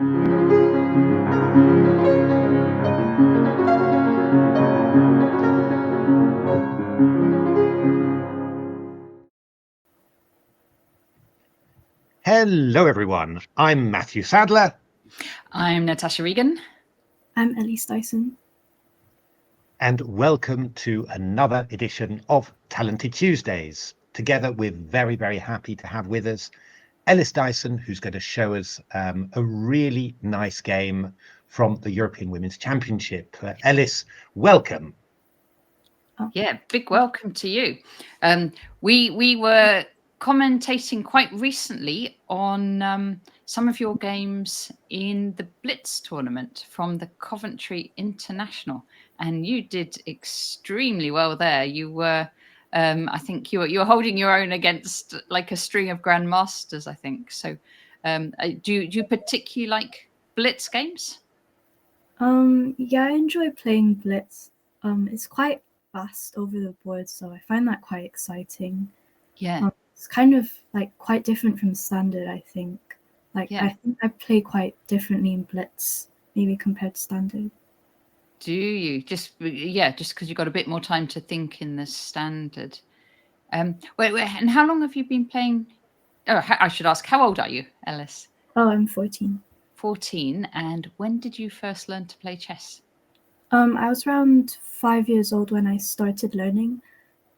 Hello, everyone. I'm Matthew Sadler. I'm Natasha Regan. I'm Elis Dicen. And welcome to another edition of Talented Tuesdays. Together, we're very, very happy to have with us Elis Dicen, who's going to show us a really nice game from the European Women's Championship. Elis, welcome. Yeah, big welcome to you. We were commentating quite recently on some of your games in the Blitz tournament from the Coventry International, and you did extremely well there. You were, I think, you were holding your own against like a string of grandmasters. I think so. Do you particularly like Blitz games? Yeah, I enjoy playing Blitz. It's quite fast over the board, so I find that quite exciting. Yeah. It's kind of like quite different from Standard, I think. Like, Yeah. I think I play quite differently in Blitz, maybe compared to Standard. Do you? Just because you've got a bit more time to think in the Standard. Wait, and how long have you been playing? Oh, I should ask, how old are you, Elis? Oh, I'm 14. 14. And when did you first learn to play chess? I was around 5 years old when I started learning,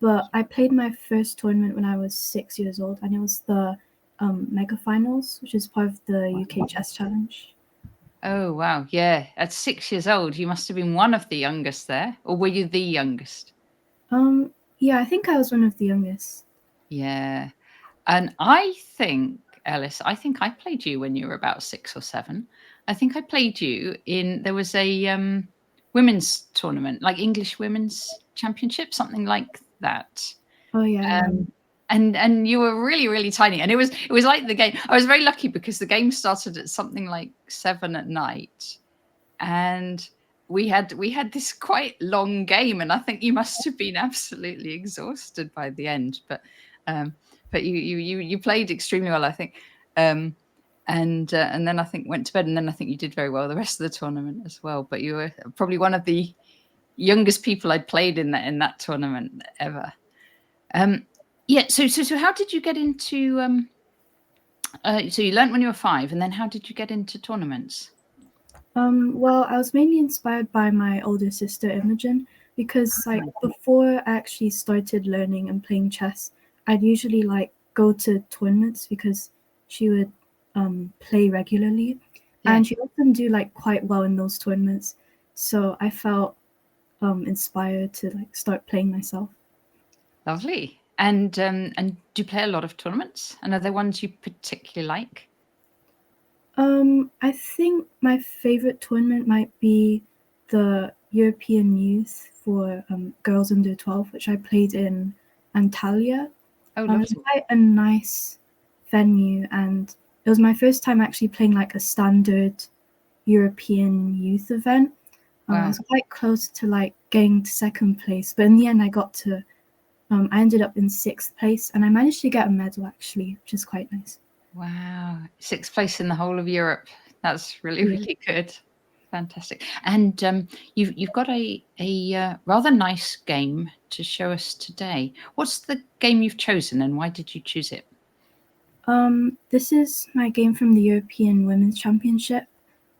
but I played my first tournament when I was 6 years old, and it was the Mega Finals, which is part of the UK Chess Challenge. Oh, wow. Yeah. At 6 years old, you must have been one of the youngest there. Or were you the youngest? Yeah, I think I was one of the youngest. Yeah. And I think, Elis, I played you when you were about 6 or 7. I think I played you there was a women's tournament, like English Women's Championship, something like that. Oh, yeah. And you were really, really tiny. And it was like the game. I was very lucky because the game started at something like 7 at night. And we had this quite long game. And I think you must have been absolutely exhausted by the end. But you played extremely well, I think. And then I think went to bed. And then I think you did very well the rest of the tournament as well. But you were probably one of the youngest people I'd played in that tournament ever. Yeah. So how did you get into? So you learnt when you were 5, and then how did you get into tournaments? Well, I was mainly inspired by my older sister Imogen, because like before I actually started learning and playing chess, I'd usually like go to tournaments because she would play regularly, and she often do like quite well in those tournaments. So I felt inspired to like start playing myself. Lovely. And do you play a lot of tournaments? And are there ones you particularly like? I think my favorite tournament might be the European Youth for girls under 12, which I played in Antalya. Oh, It was quite a nice venue, and it was my first time actually playing like a standard European youth event. I was quite close to like getting to second place, but in the end I got to I ended up in 6th place, and I managed to get a medal actually, which is quite nice. Wow, 6th place in the whole of Europe. That's really, really good. Fantastic. And you've got a rather nice game to show us today. What's the game you've chosen, and why did you choose it? This is my game from the European Women's Championship,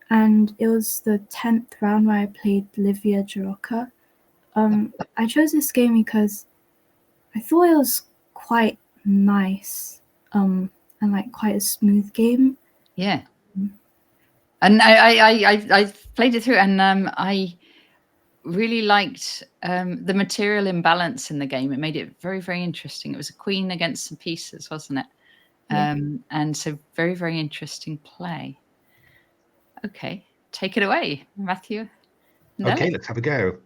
and it was the 10th round where I played Liwia Jarocka. I chose this game because I thought it was quite nice, and like quite a smooth game. Yeah. And I played it through, and I really liked the material imbalance in the game. It made it very, very interesting. It was a queen against some pieces, wasn't it? And so very, very interesting play. Okay, take it away, Matthew. Okay, let's have a go.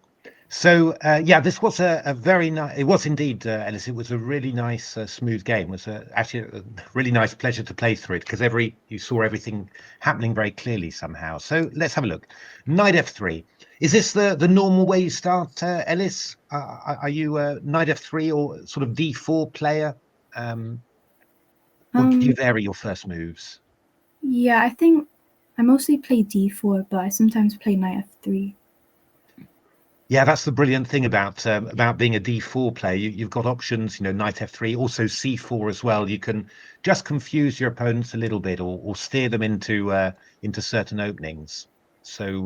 So, this was a very nice, it was indeed, Elis, it was a really nice, smooth game. It was actually a really nice pleasure to play through it because you saw everything happening very clearly somehow. So let's have a look. Knight f3. Is this the normal way you start, Elis? Are you a knight f3 or sort of d4 player? Or do you vary your first moves? Yeah, I think I mostly play d4, but I sometimes play knight f3. Yeah, that's the brilliant thing about being a d4 player. You've got options, knight f3, also c4 as well. You can just confuse your opponents a little bit, or steer them into certain openings. So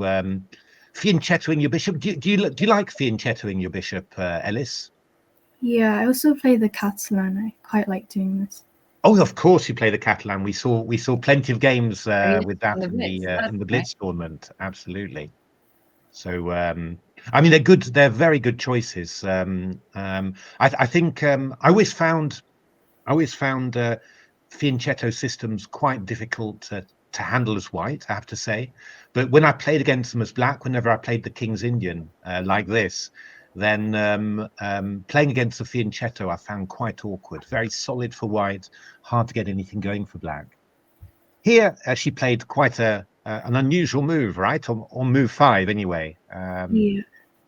fianchettoing your bishop. Do you like fianchettoing your bishop, Elis? Yeah, I also play the Catalan. I quite like doing this. Oh, of course, you play the Catalan. We saw plenty of games with that in the in the Blitz, Blitz tournament. Absolutely. So I mean, they're good. They're very good choices. I think I always found fianchetto systems quite difficult to handle as white, I have to say. But when I played against them as black, whenever I played the King's Indian like this, then playing against the fianchetto I found quite awkward. Very solid for white, hard to get anything going for black. Here she played quite an unusual move, right? On move 5 anyway. Yeah.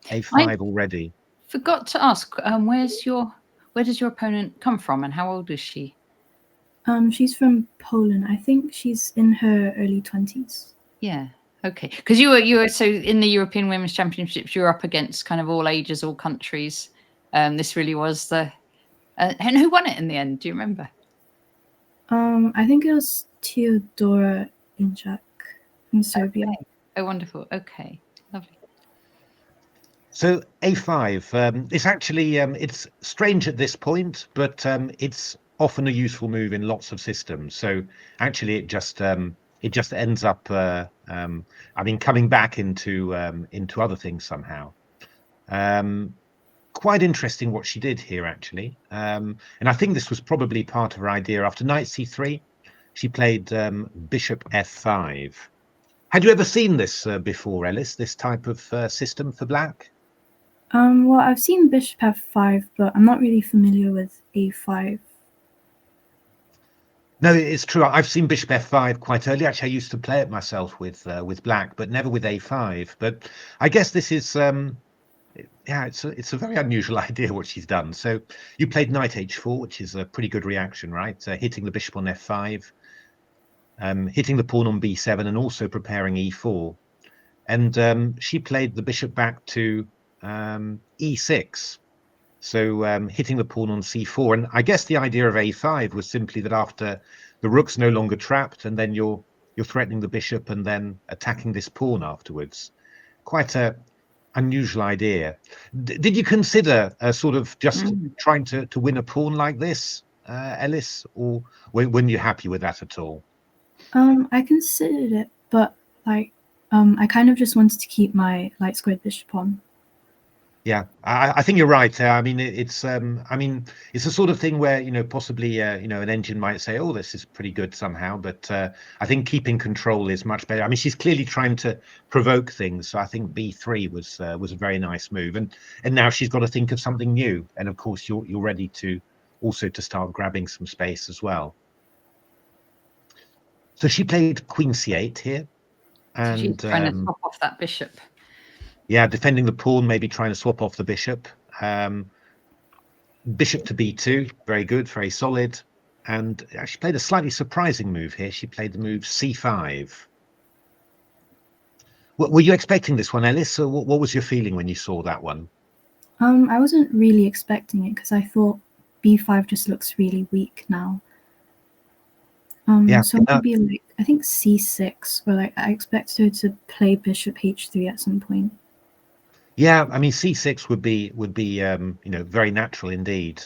A5 already. Forgot to ask, where does your opponent come from, and how old is she? She's from Poland. I think she's in her early 20s. Yeah. Okay. Because you were so in the European Women's Championships, you're up against kind of all ages, all countries. This really was the and who won it in the end? Do you remember? I think it was Teodora Injak from Serbia. Okay. Oh, wonderful. Okay. Lovely. So A5, it's actually it's strange at this point, but it's often a useful move in lots of systems. So actually, it just ends up, I mean, coming back into other things somehow. Quite interesting what she did here, actually, and I think this was probably part of her idea. After knight c3, she played bishop f5. Had you ever seen this before, Elis? This type of system for black? Well, I've seen bishop f5, but I'm not really familiar with a5. No, it's true. I've seen bishop f5 quite early. Actually, I used to play it myself with black, but never with a5. But I guess this is, yeah, it's a very unusual idea what she's done. So you played knight h4, which is a pretty good reaction, right? Hitting the bishop on f5, hitting the pawn on b7, and also preparing e4. And she played the bishop back to e6. So hitting the pawn on c4, and I guess the idea of a5 was simply that after the rook's no longer trapped, and then you're threatening the bishop and then attacking this pawn afterwards. Quite a unusual idea. Did you consider sort of just trying to win a pawn like this, Elis, or weren't you happy with that at all? I considered it, but like I kind of just wanted to keep my light squared bishop on. Yeah, I think you're right. I mean, it's the sort of thing where possibly an engine might say, "Oh, this is pretty good somehow," but I think keeping control is much better. I mean, she's clearly trying to provoke things, so I think b3 was a very nice move, and now she's got to think of something new, and of course you're ready to also to start grabbing some space as well. So she played queen c8 here, and so she's trying to swap off that bishop. Yeah, defending the pawn, maybe trying to swap off the bishop. Bishop to b2, very good, very solid. And she played a slightly surprising move here. She played the move c5. Were you expecting this one, Elis? Or what was your feeling when you saw that one? I wasn't really expecting it because I thought b5 just looks really weak now. So maybe like I think c6, where like I expect her to play bishop h3 at some point. Yeah, I mean c6 would be very natural indeed.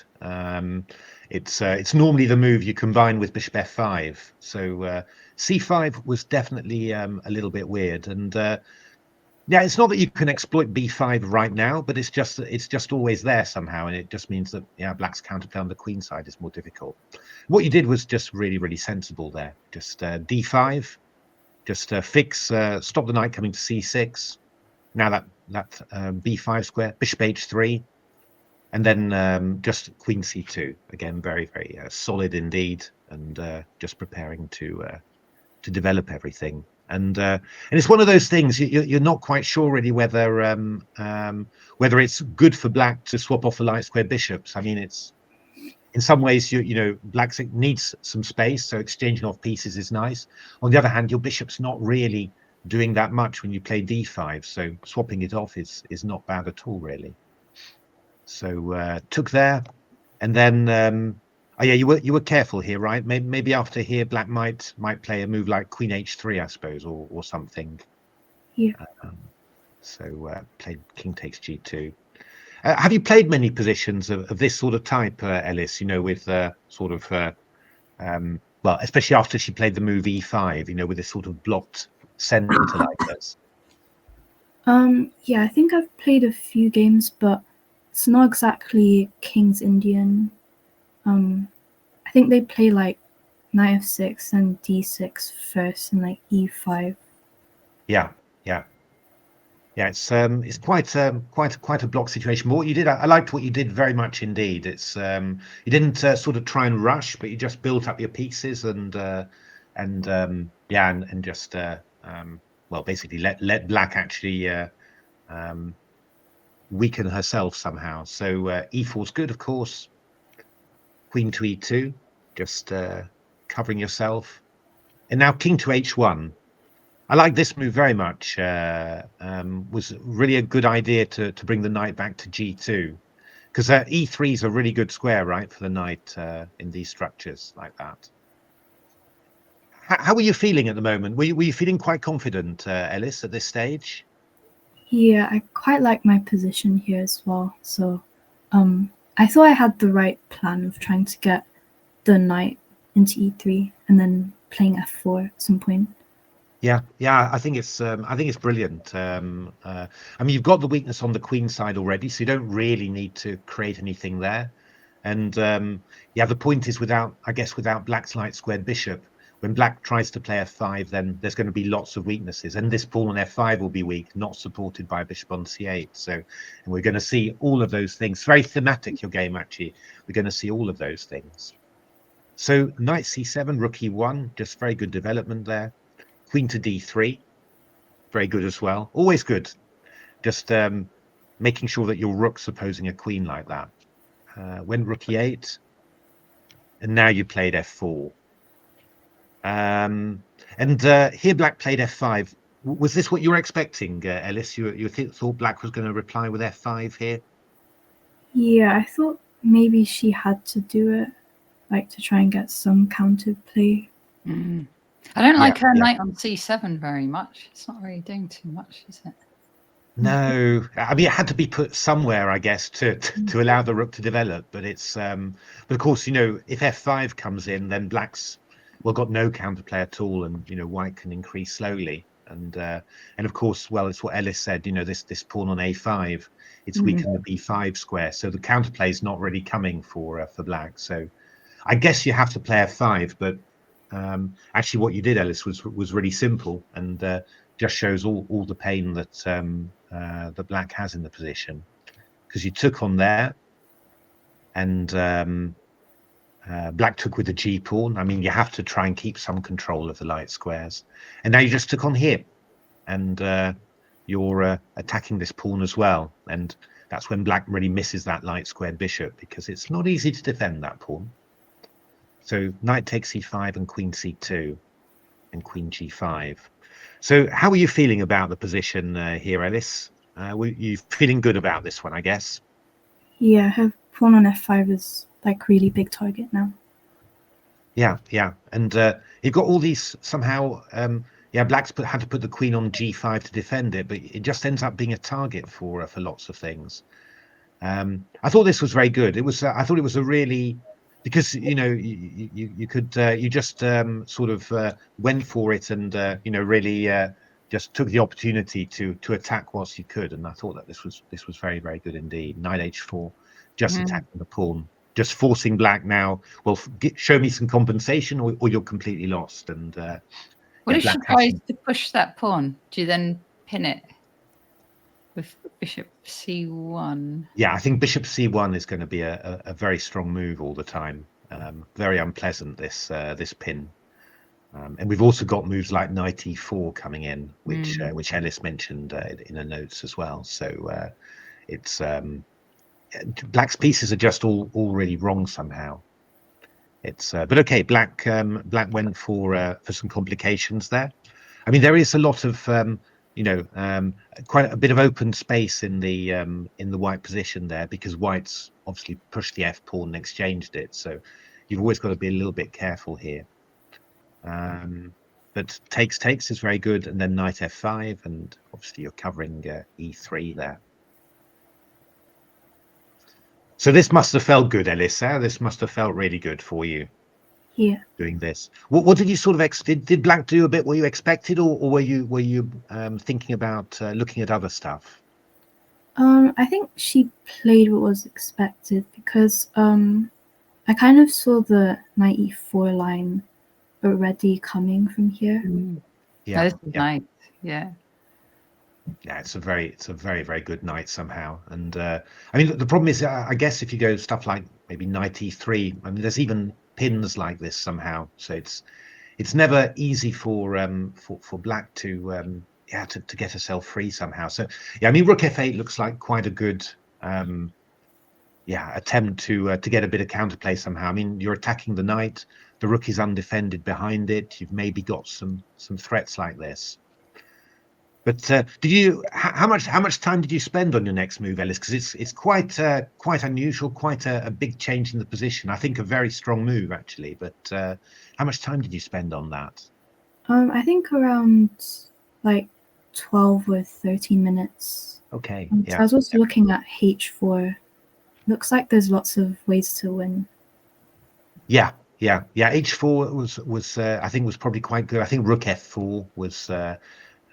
It's normally the move you combine with bishop f5. So c5 was definitely a little bit weird, and yeah, it's not that you can exploit b5 right now, but it's just always there somehow, and it just means that black's counterplay on the queen side is more difficult. What you did was just really sensible there. Just d5, just fix, stop the knight coming to c6. Now that b5 square, bishop h3, and then just queen c2. Again, very solid indeed, and just preparing to develop everything. And it's one of those things you're not quite sure really whether it's good for black to swap off the light square bishops. I mean, in some ways, you know, black needs some space, so exchanging off pieces is nice. On the other hand, your bishop's not really doing that much when you play d5, so swapping it off is not bad at all, really. So took there, and then oh yeah, you were careful here, right? Maybe after here, black might play a move like queen h3, I suppose, or something. Yeah. So played king takes g2. Have you played many positions of this sort of type, Elis? You know, with sort of well, especially after she played the move e5. You know, with this sort of blocked center like this. Yeah, I think I've played a few games, but it's not exactly King's Indian. I think they play like knight f6 and d6 first, and like e5. Yeah. It's quite a block situation. But what you did, I liked what you did very much indeed. It's you didn't sort of try and rush, but you just built up your pieces and just well, basically let black actually weaken herself somehow. So e4's good, of course. Queen to e2, just covering yourself, and now king to h1. I like this move very much. Was really a good idea to bring the knight back to g2, because e3 is a really good square, right, for the knight in these structures like that. How were you feeling at the moment? Were you feeling quite confident, Elis, at this stage? Yeah, I quite like my position here as well. So I thought I had the right plan of trying to get the knight into e3 and then playing f4 at some point. Yeah, I think it's brilliant. I mean, you've got the weakness on the queen side already, so you don't really need to create anything there. And yeah, the point is without black's light squared bishop, when black tries to play f5, then there's going to be lots of weaknesses, and this pawn on f5 will be weak, not supported by bishop on c8. So, and we're going to see all of those things. Very thematic, your game, actually. We're going to see all of those things. So knight c7, rook e1, just very good development there. Queen to d3, very good as well. Always good. Just making sure that your rook's opposing a queen like that. Went rook e8, and now you played f4. And here black played f5. Was this what you were expecting, Elis? You thought black was going to reply with f5 here? Yeah, I thought maybe she had to do it, like to try and get some counter play. I don't like her knight on c7 very much. It's not really doing too much, is it? No, I mean, it had to be put somewhere, I guess, to allow the rook to develop. But it's but of course, you know, if f5 comes in, then black's got no counterplay at all, and you know, white can increase slowly. And of course, well, it's what Elis said. You know, this pawn on a5, it's weakened the b5 square, so the counterplay is not really coming for black. So I guess you have to play f5, but actually, what you did, Elis, was really simple and just shows all the pain that that black has in the position, because you took on there, and black took with the g pawn. I mean, you have to try and keep some control of the light squares, and now you just took on here, and you're attacking this pawn as well, and that's when black really misses that light squared bishop, because it's not easy to defend that pawn. So knight takes c5 and queen c2 and queen g5. So how are you feeling about the position here, Elis? Were you feeling good about this one, I guess? Yeah, her pawn on f5 is like really big target now. Yeah. And you've got all these somehow, black's had to put the queen on g5 to defend it, but it just ends up being a target for lots of things. I thought this was very good. It was. I thought it was a really, because you know you could you just sort of went for it, and you know, really just took the opportunity to attack whilst you could, and I thought that this was very, very good indeed. Knight h4, just attacking the pawn, just forcing black now. Well, show me some compensation, or you're completely lost. And what if she tries to push that pawn? Do you then pin it with bishop c1? Yeah, I think bishop c1 is going to be a very strong move all the time. Very unpleasant, this pin. And we've also got moves like knight e4 coming in, which Elis mentioned in her notes as well. So it's black's pieces are just all really wrong somehow. It's but okay. Black went for some complications there. I mean, there is a lot of quite a bit of open space in the white position there, because white's obviously pushed the f pawn and exchanged it. So you've always got to be a little bit careful here. But takes is very good, and then knight f5, and obviously you're covering e3 there. So this must have felt good, Elis. This must have felt really good for you. Yeah. Doing this. What did you sort of did black do a bit what you expected, or were you thinking about looking at other stuff? I think she played what was expected, because I kind of saw the knight e4 line already coming from here. Yeah, That is nice. Yeah. Yeah, it's a very very good knight somehow. And I mean, the problem is, I guess if you go stuff like maybe knight e3, I mean, there's even pins like this somehow. So it's never easy for black to get herself free somehow. So yeah, I mean, rook f8 looks like quite a good attempt to get a bit of counterplay somehow. I mean, you're attacking the knight, the rook is undefended behind it. You've maybe got some threats like this. But did you? How much time did you spend on your next move, Elis? Because it's quite unusual, quite a big change in the position. I think a very strong move actually. But how much time did you spend on that? I think around like 12 or 13 minutes. Okay. So I was also looking at h4. Looks like there's lots of ways to win. Yeah. H4 was I think was probably quite good. I think rook f4 was.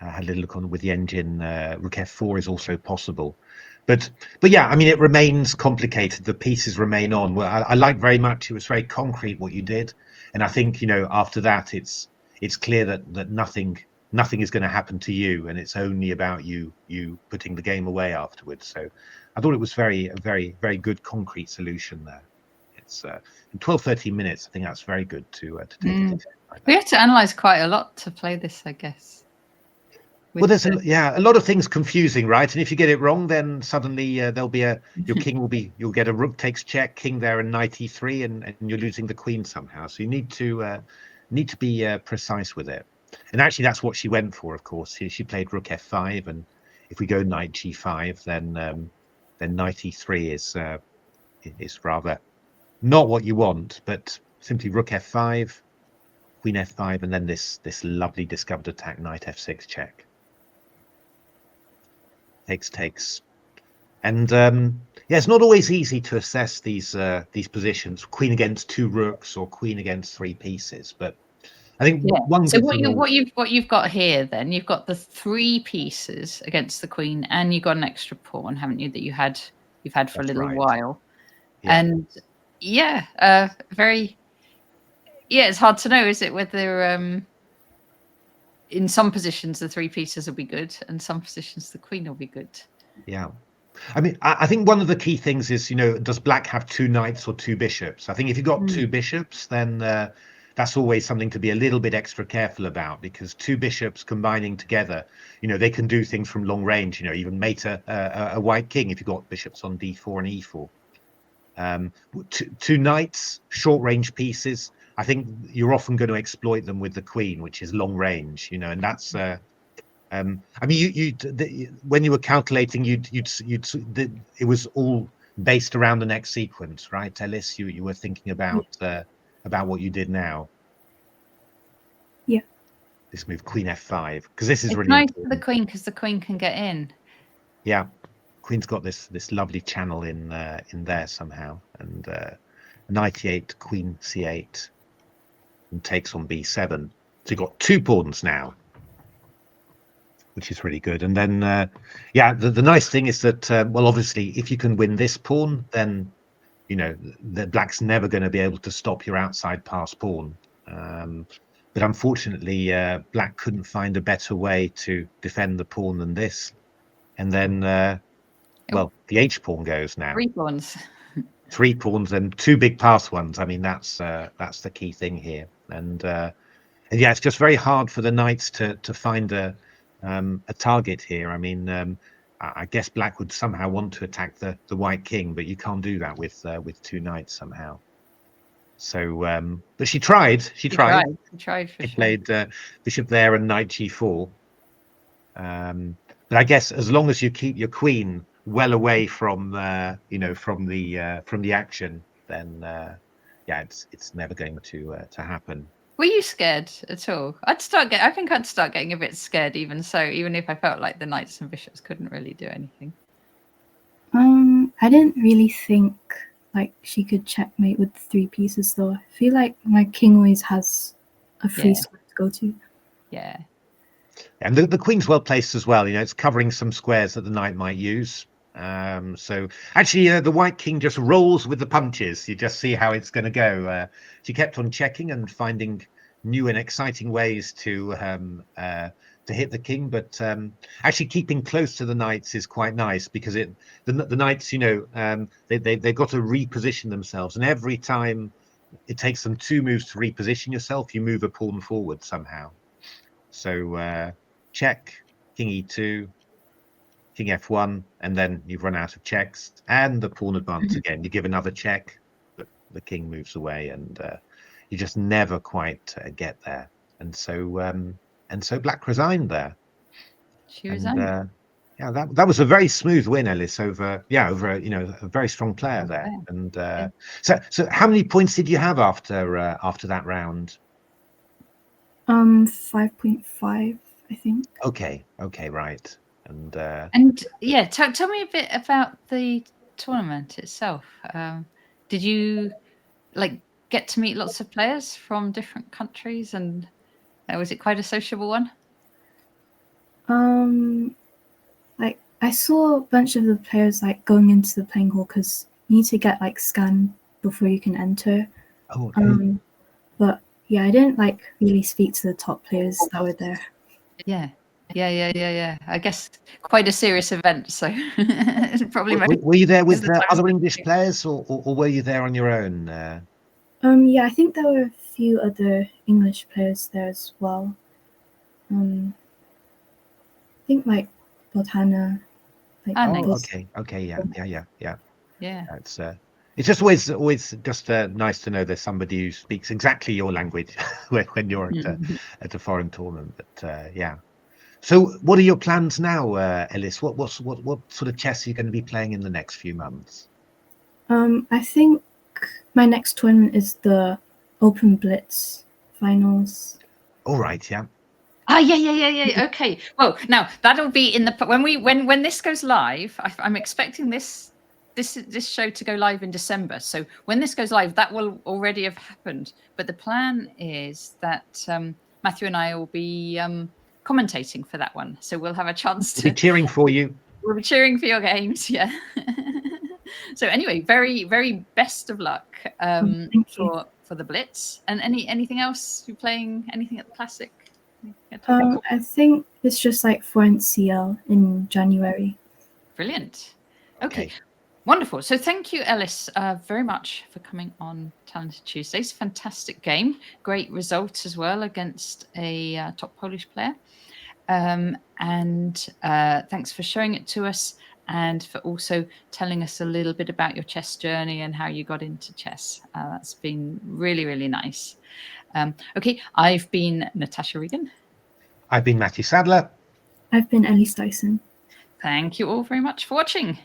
I had a little look on with the engine. Rook f4 is also possible, but yeah, I mean, it remains complicated. The pieces remain on. Well, I like very much. It was very concrete what you did, and I think after that, it's clear that nothing is going to happen to you, and it's only about you putting the game away afterwards. So I thought it was a very good concrete solution there. It's in 12-13 minutes. I think that's very good to take it. We have to analyze quite a lot to play this, I guess. Well, there's a lot of things confusing, right? And if you get it wrong, then suddenly there'll be your king you'll get a rook takes check, king there, and knight e3, and you're losing the queen somehow. So you need to be precise with it. And actually, that's what she went for. Of course, she played rook f5, and if we go knight g5, then knight e3 is rather not what you want, but simply rook f5, queen f5, and then this lovely discovered attack, knight f6 check. Takes, and it's not always easy to assess these positions, queen against two rooks or queen against three pieces. But I think one. So what you've got here, then you've got the three pieces against the queen, and you've got an extra pawn, haven't you? That you've had for a little while, and it's hard to know, is it, whether in some positions the three pieces will be good, and some positions the queen will be good. Yeah, I mean, I think one of the key things is, does black have two knights or two bishops? I think if you've got two bishops, then that's always something to be a little bit extra careful about, because two bishops combining together, they can do things from long range. Even mate a white king if you've got bishops on d4 and e4. Two knights, short range pieces. I think you're often going to exploit them with the queen, which is long range, and that's. I mean, when you were calculating, it was all based around the next sequence, right, Elis? You were thinking about what you did now. Yeah. This move, queen f5, because this is it's really nice important. for the queen, because the queen can get in. Yeah, queen's got this lovely channel in there somehow, and knight e8, queen c8. And takes on b7, so you've got two pawns now, which is really good. And then the nice thing is that well, obviously, if you can win this pawn, then the black's never going to be able to stop your outside pass pawn. But unfortunately, black couldn't find a better way to defend the pawn than this. And then well, the h pawn goes now. Three pawns and two big pass ones. I mean, that's the key thing here. And yeah, it's just very hard for the knights to find a target here. I mean, I guess black would somehow want to attack the white king, but you can't do that with 2 knights somehow. So, but she tried. She tried. She tried for She sure. played bishop there and knight g4. But I guess as long as you keep your queen well away from from the action, then yeah, it's never going to happen. Were you scared at all? I think I'd start getting a bit scared even if I felt like the knights and bishops couldn't really do anything. I didn't really think like she could checkmate with 3 pieces though. I feel like my king always has a free square to go to. Yeah. And the queen's well placed as well. It's covering some squares that the knight might use. So actually, the white king just rolls with the punches. You just see how it's going to go. She kept on checking and finding new and exciting ways to hit the king, but actually keeping close to the knights is quite nice because the knights, they've got to reposition themselves, and every time it takes them 2 moves to reposition yourself, you move a pawn forward somehow. So check, king e2, king f1, and then you've run out of checks, and the pawn advance again. You give another check, but the king moves away, and you just never quite get there. And so black resigned there. She resigned. Yeah, that was a very smooth win, Elis, over a very strong player there. And so how many points did you have after that round? 5.5, I think. Okay, right. And yeah, tell me a bit about the tournament itself. Did you get to meet lots of players from different countries, and was it quite a sociable one? Like I saw a bunch of the players going into the playing hall because you need to get scanned before you can enter. Oh, okay. But yeah, I didn't really speak to the top players that were there. Yeah. I guess quite a serious event. So probably. Were you there with other English players, or were you there on your own? Yeah, I think there were a few other English players there as well. I think Botana. Okay, yeah. It's just always just nice to know there's somebody who speaks exactly your language when you're at a foreign tournament. But yeah. So, what are your plans now, Elis? What sort of chess are you going to be playing in the next few months? I think my next tournament is the Open Blitz finals. All right, yeah. Yeah. Okay. Well, now that'll be in the when this goes live. I'm expecting this show to go live in December. So when this goes live, that will already have happened. But the plan is that Matthew and I will be commentating for that one. So we'll have a chance to be cheering for you. We'll be cheering for your games. Yeah. So anyway, very, very best of luck for the Blitz. And anything else? You playing anything at the Classic? I think it's just foreign CL in January. Brilliant. Okay. Wonderful. So thank you, Elis, very much for coming on Talented Tuesdays. Fantastic game. Great result as well against a top Polish player. And thanks for showing it to us and for also telling us a little bit about your chess journey and how you got into chess. That's been really, really nice. Okay, I've been Natasha Regan. I've been Matthew Sadler. I've been Elis Dicen. Thank you all very much for watching.